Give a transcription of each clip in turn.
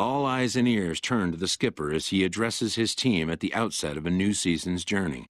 All eyes and ears turn to the skipper as he addresses his team at the outset of a new season's journey.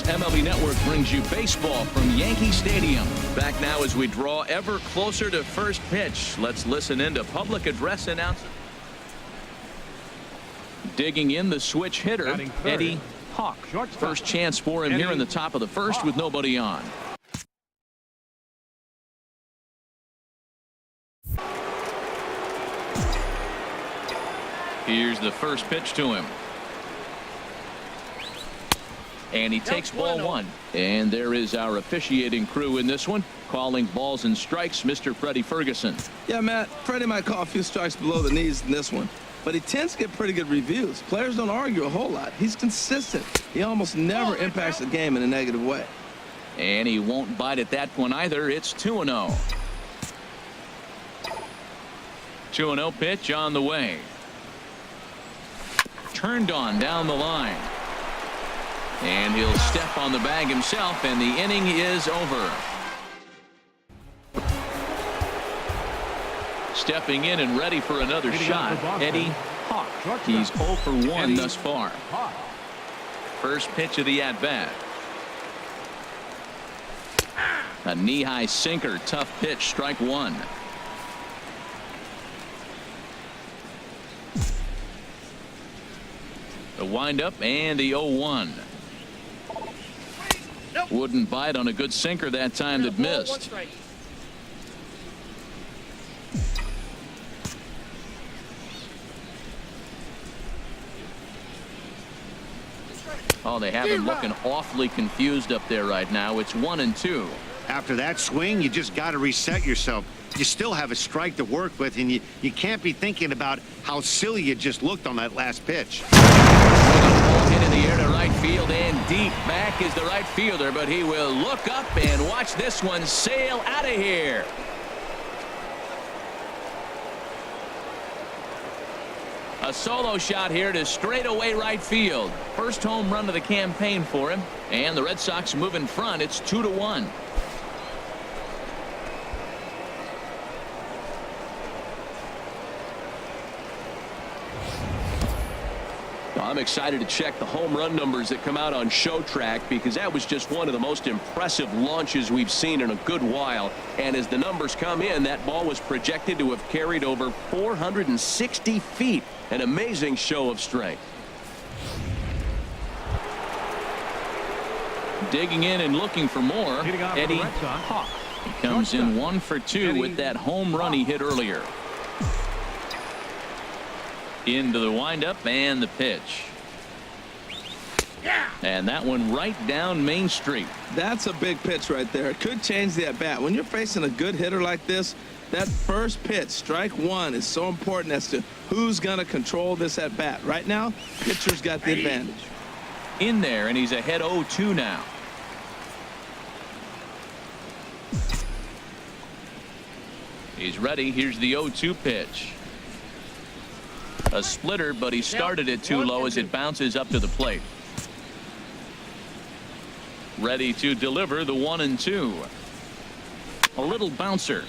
MLB Network brings you baseball from Yankee Stadium. Back now as we draw ever closer to first pitch. Let's listen in to public address announcer. Digging in the switch hitter, Eddie Hawk. First chance for him here in the top of the first with nobody on. Here's the first pitch to him. And he takes ball one. And there is our officiating crew in this one, calling balls and strikes, Mr. Freddie Ferguson. Yeah, Matt, Freddie might call a few strikes below the knees in this one, but he tends to get pretty good reviews. Players don't argue a whole lot. He's consistent. He almost never impacts the game in a negative way. And he won't bite at that one either. It's 2-0. 2-0 pitch on the way. Turned on down the line. And he'll step on the bag himself, and the inning is over. Stepping in and ready for another shot, Eddie Hawk. He's 0 for 1 thus far. First pitch of the at-bat. A knee-high sinker, tough pitch, strike one. The windup and the 0-1. Wouldn't bite on a good sinker that time that missed. Oh, they have him looking awfully confused up there right now. It's 1-2. After that swing, you just got to reset yourself. You still have a strike to work with, and you can't be thinking about how silly you just looked on that last pitch. Ball hit in the air to right field, and deep back is the right fielder, but he will look up and watch this one sail out of here. A solo shot here to straightaway right field. First home run of the campaign for him, and the Red Sox move in front. It's 2-1. I'm excited to check the home run numbers that come out on Show Track, because that was just one of the most impressive launches we've seen in a good while. And as the numbers come in, that ball was projected to have carried over 460 feet. An amazing show of strength. Digging in and looking for more, Eddie Hawk. He comes in 1 for 2 with that home run he hit earlier. Into the windup and the pitch. And that one right down Main Street. That's a big pitch right there. It could change the at-bat. When you're facing a good hitter like this, that first pitch, strike one, is so important as to who's going to control this at-bat. Right now, pitcher's got the advantage. In there, and he's ahead 0-2 now. He's ready. Here's the 0-2 pitch. A splitter, but he started it too low as it bounces up to the plate. Ready to deliver the 1-2. A little bouncer.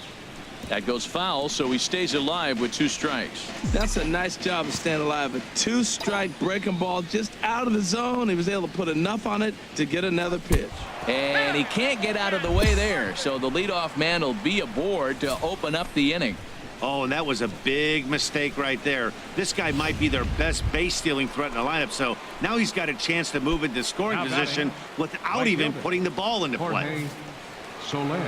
That goes foul, so he stays alive with 2 strikes. That's a nice job of staying alive. A 2-strike breaking ball just out of the zone. He was able to put enough on it to get another pitch. And he can't get out of the way there, so the leadoff man will be aboard to open up the inning. Oh, and that was a big mistake right there. This guy might be their best base stealing threat in the lineup, so now he's got a chance to move into scoring position without even putting the ball into play. Soler.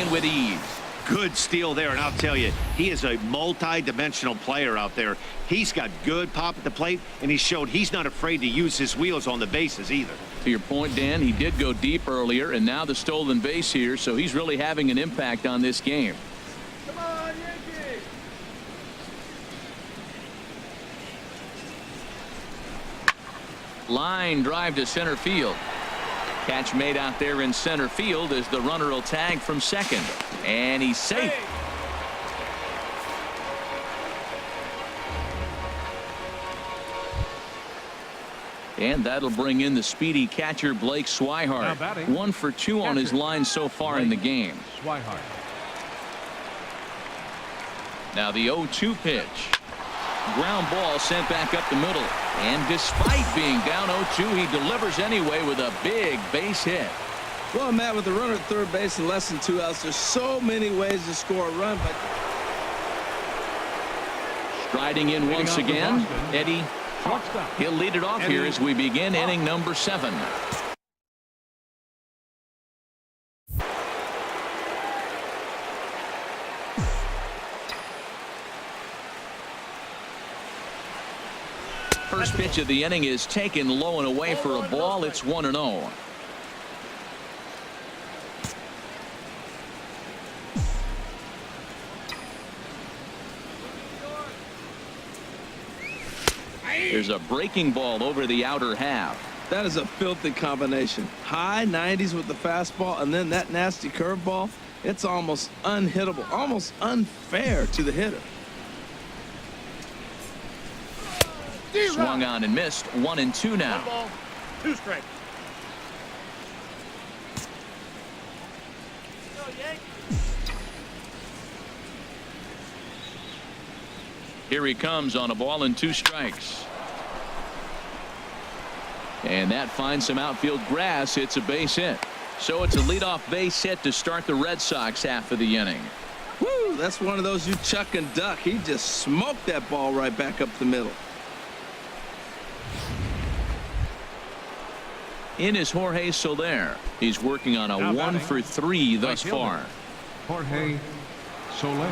second with ease. Good steal there, and I'll tell you, he is a multi-dimensional player out there. He's got good pop at the plate, and he showed he's not afraid to use his wheels on the bases either. To your point, Dan, he did go deep earlier, and now the stolen base here, so he's really having an impact on this game. Come on, Yankees! Line drive to center field. Catch made out there in center field as the runner will tag from second. And he's safe. Hey. And that'll bring in the speedy catcher Blake Swihart. 1 for 2 on his line so far in the game. Swihart. Now the 0-2 pitch. Ground ball sent back up the middle. And despite being down 0-2, he delivers anyway with a big base hit. Well, Matt, with the runner at third base and less than 2 outs, there's so many ways to score a run. But striding in once again, Eddie. He'll lead it off here as we begin inning number 7. First pitch of the inning is taken low and away for a ball. It's 1-0. There's a breaking ball over the outer half. that is a filthy combination. High 90s with the fastball, and then that nasty curveball. It's almost unhittable, almost unfair to the hitter. Swung on and missed. 1-2 now. 1 ball, 2 strikes. Here he comes on a ball and 2 strikes. And that finds some outfield grass. It's a base hit. So it's a leadoff base hit to start the Red Sox half of the inning. Woo, that's one of those you chuck and duck. He just smoked that ball right back up the middle. In is Jorge Soler. He's working on a 1 for 3 thus far. Jorge Soler.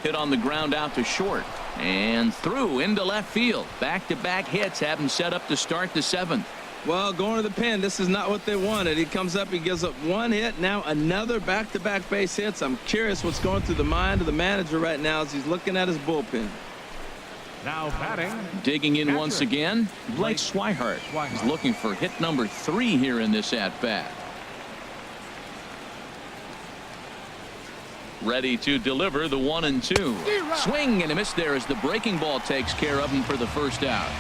Hit on the ground out to short and through into left field. Back-to-back hits have him set up to start the 7th. Well, going to the pen, this is not what they wanted. He comes up, he gives up 1 hit, now another back-to-back base hits. I'm curious what's going through the mind of the manager right now as he's looking at his bullpen. Now batting. Digging in once again, Blake Swihart. He's looking for hit number 3 here in this at-bat. Ready to deliver the 1-2. Swing and a miss there as the breaking ball takes care of him for the first out.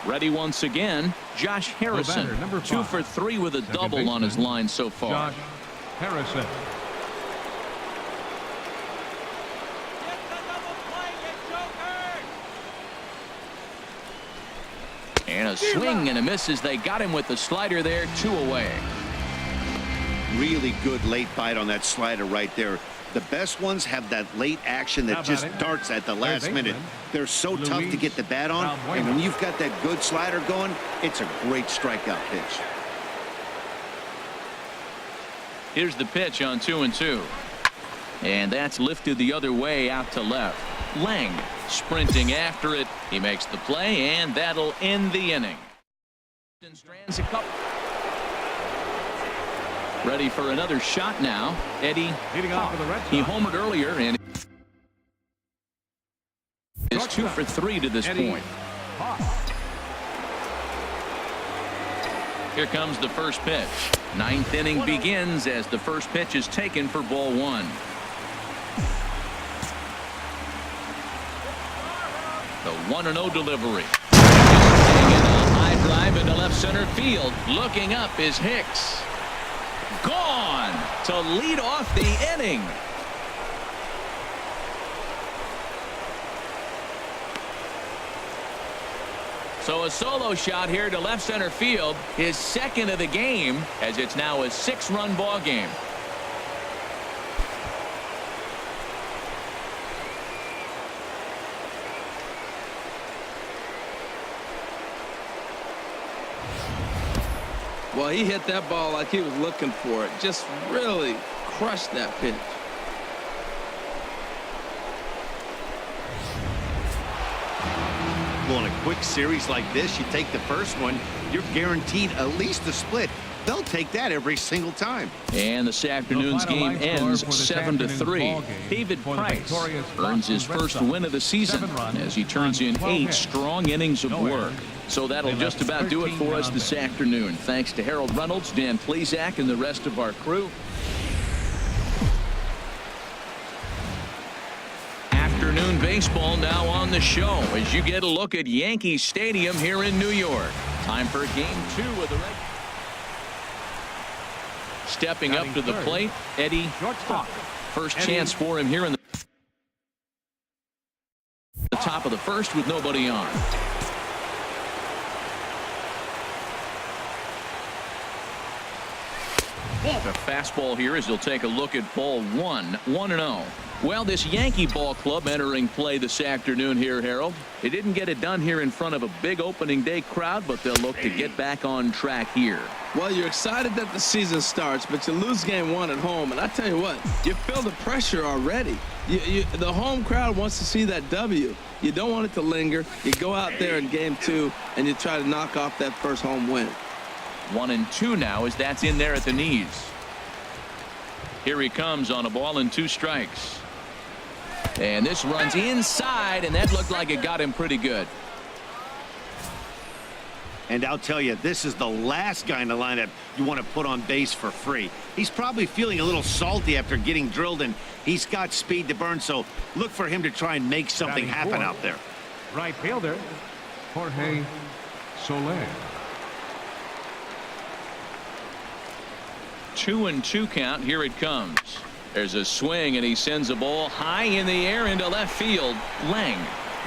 Ready once again, Josh Harrison. 2 for 3 with a double on his line so far. Josh Harrison. And a swing and a miss as they got him with the slider there. 2 away. Really good late bite on that slider right there. The best ones have that late action that just darts at the last minute. They're so tough to get the bat on, and when you've got that good slider going, it's a great strikeout pitch. Here's the pitch on 2-2. And that's lifted the other way out to left. Lang sprinting after it. He makes the play, and that'll end the inning. Strands a couple. Ready for another shot now. Eddie Leading off for the Red Sox. He homered earlier and is 2 for 3 to this point. Here comes the first pitch. 9th inning begins as the first pitch is taken for ball 1. The 1-0 delivery. Taking a high drive into left center field. Looking up is Hicks. Gone to lead off the inning. So a solo shot here to left center field, his 2nd of the game, as it's now a 6-run ball game. Well, he hit that ball like he was looking for it. Just really crushed that pitch. Well, in a quick series like this, you take the first one, you're guaranteed at least a split. They'll take that every single time. And this afternoon's game ends 7-3. David Price earns his first win of the season as he turns in 8 strong innings of work. So that'll just about do it for us this afternoon. Thanks to Harold Reynolds, Dan Plesac, and the rest of our crew. Afternoon baseball now on the show as you get a look at Yankee Stadium here in New York. Time for game 2 of the regular. Stepping up to the plate, Eddie Hawk. First chance for him here in the top of the first with nobody on. The fastball here as he'll take a look at ball 1-0. Well, this Yankee ball club entering play this afternoon here, Harold. They didn't get it done here in front of a big opening day crowd, but they'll look to get back on track here. Well, you're excited that the season starts, but you lose game 1 at home. And I tell you what, you feel the pressure already. The home crowd wants to see that W. You don't want it to linger. You go out there in game 2, and you try to knock off that first home win. 1-2 now as that's in there at the knees. Here he comes on a ball and 2 strikes. And this runs inside, and that looked like it got him pretty good. And I'll tell you, this is the last guy in the lineup you want to put on base for free. He's probably feeling a little salty after getting drilled, and he's got speed to burn, so look for him to try and make something happen out there. Right fielder, Jorge Soler. 2-2 count. Here it comes. There's a swing, and he sends a ball high in the air into left field. Lang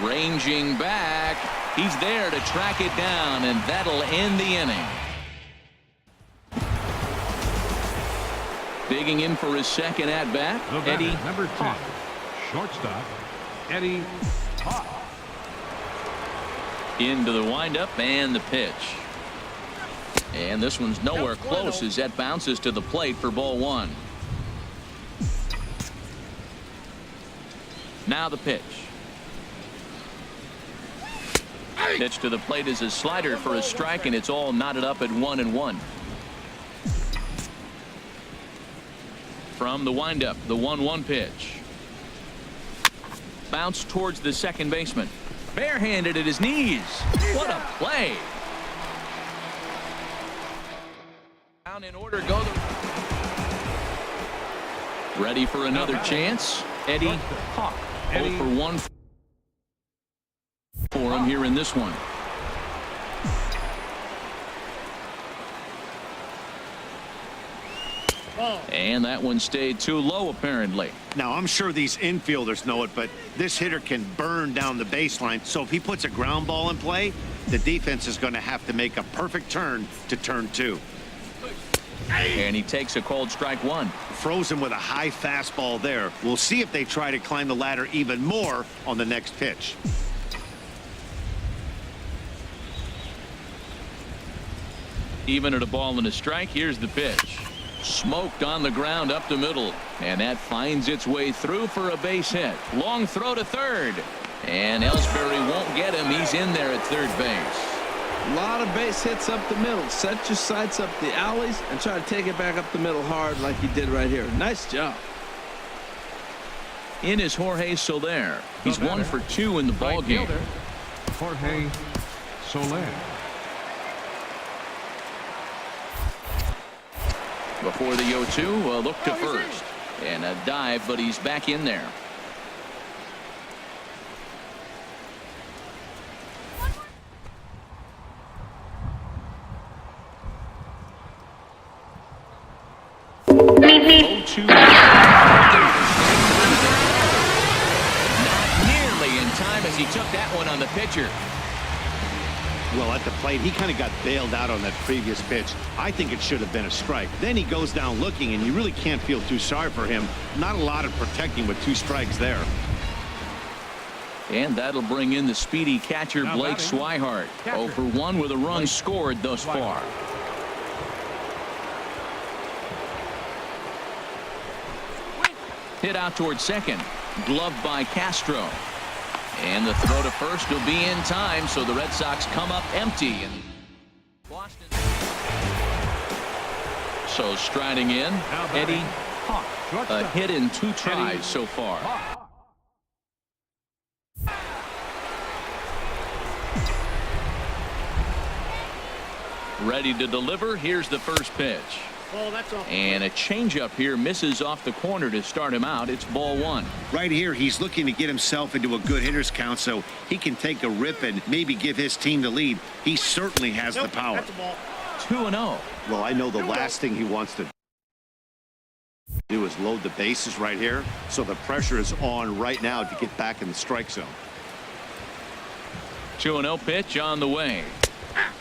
ranging back. He's there to track it down, and that'll end the inning. Digging in for his second at bat, Eddie number 10, shortstop, Eddie Hawk. Into the windup and the pitch. And this one's nowhere close as that bounces to the plate for ball 1. Now the pitch. Pitch to the plate is a slider for a strike, and it's all knotted up at 1-1. From the windup, the 1-1 pitch. Bounce towards the second baseman. Barehanded at his knees. What a play. Down in order go the. Ready for another chance. Eddie Hawk. 0 for 1 for him here in this one. And that one stayed too low, apparently. Now, I'm sure these infielders know it, but this hitter can burn down the baseline. So if he puts a ground ball in play, the defense is going to have to make a perfect turn to turn 2. And he takes a called strike 1. Frozen with a high fastball there. We'll see if they try to climb the ladder even more on the next pitch. Even at a ball and a strike, here's the pitch. Smoked on the ground up the middle, and that finds its way through for a base hit. Long throw to third, and Ellsbury won't get him. He's in there at third base. A lot of base hits up the middle. Set your sights up the alleys and try to take it back up the middle hard like he did right here. Nice job. In is Jorge Soler. He's 1 for 2 in the ball game. Jorge Soler. Before the 0-2, look to first. And a dive, but he's back in there. Not nearly in time as he took that one on the pitcher. Well, at the plate, he kind of got bailed out on that previous pitch. I think it should have been a strike. Then he goes down looking, and you really can't feel too sorry for him. Not a lot of protecting with 2 strikes there. And that'll bring in the speedy catcher Blake Swihart. 0 for 1 with a run scored thus far. hit out towards second. Gloved by Castro. And the throw to first will be in time, so the Red Sox come up empty. And Boston. So striding in, Eddie Hawk. A hit in 2 tries so far. Ready to deliver. Here's the first pitch. And a changeup here misses off the corner to start him out. It's ball 1. Right here, he's looking to get himself into a good hitter's count so he can take a rip and maybe give his team the lead. He certainly has the power. 2-0. Well, I know the last thing he wants to do is load the bases right here, so the pressure is on right now to get back in the strike zone. 2-0 pitch on the way.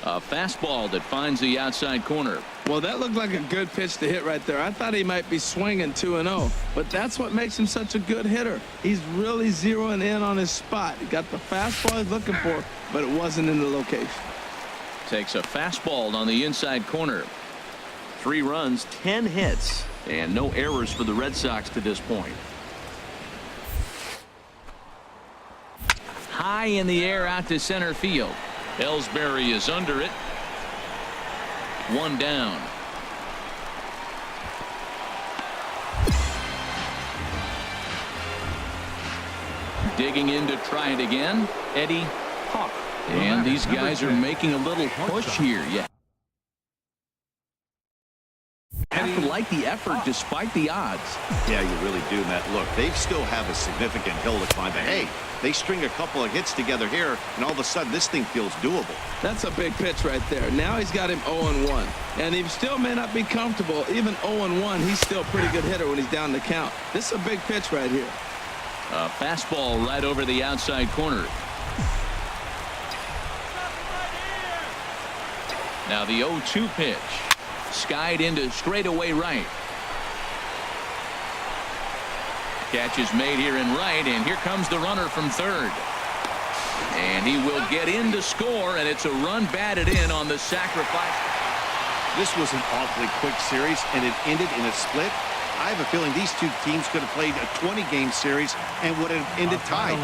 A fastball that finds the outside corner. Well, that looked like a good pitch to hit right there. I thought he might be swinging 2-0, but that's what makes him such a good hitter. He's really zeroing in on his spot. He got the fastball he's looking for, but it wasn't in the location. Takes a fastball on the inside corner. 3 runs, 10 hits, and no errors for the Red Sox to this point. High in the air out to center field. Ellsbury is under it. 1 down. Digging in to try it again, Eddie Hawk. And these guys are making a little push here. Yeah. Have to like the effort despite the odds. Yeah, you really do, Matt. Look, they still have a significant hill to climb, but hey, they string a couple of hits together here, and all of a sudden this thing feels doable. That's a big pitch right there. Now he's got him 0-1, and he still may not be comfortable. Even 0-1, he's still a pretty good hitter when he's down the count. This is a big pitch right here. A fastball right over the outside corner. Now the 0-2 pitch. Skied into straightaway right. Catch is made here in right, and here comes the runner from third. And he will get in to score, and it's a run batted in on the sacrifice. This was an awfully quick series, and it ended in a split. I have a feeling these two teams could have played a 20-game series and would have ended tied.